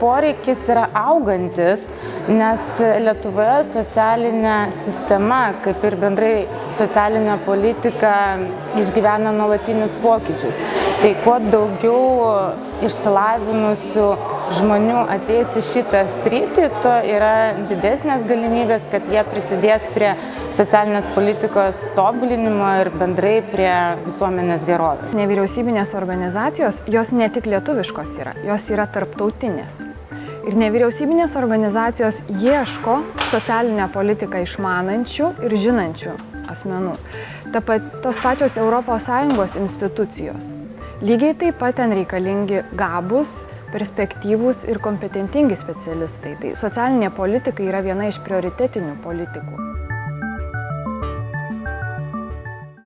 poreikis yra augantis, nes Lietuvoje socialinė sistema, kaip ir bendrai socialinė politika, išgyvena nuolatinius pokyčius. Tai kuo daugiau išsilavinusių žmonių ateis į šitą sritį, tuo yra didesnės galimybės, kad jie prisidės prie socialinės politikos tobulinimo ir bendrai prie visuomenės gerovės. Nevyriausybinės organizacijos, jos ne tik lietuviškos yra, jos yra tarptautinės. Ir nevyriausybinės organizacijos ieško socialinę politiką išmanančių ir žinančių asmenų. Tos pačios ES institucijos. Lygiai taip pat ten reikalingi gabūs, perspektyvūs ir kompetentingi specialistai. Tai socialinė politika yra viena iš prioritetinių politikų.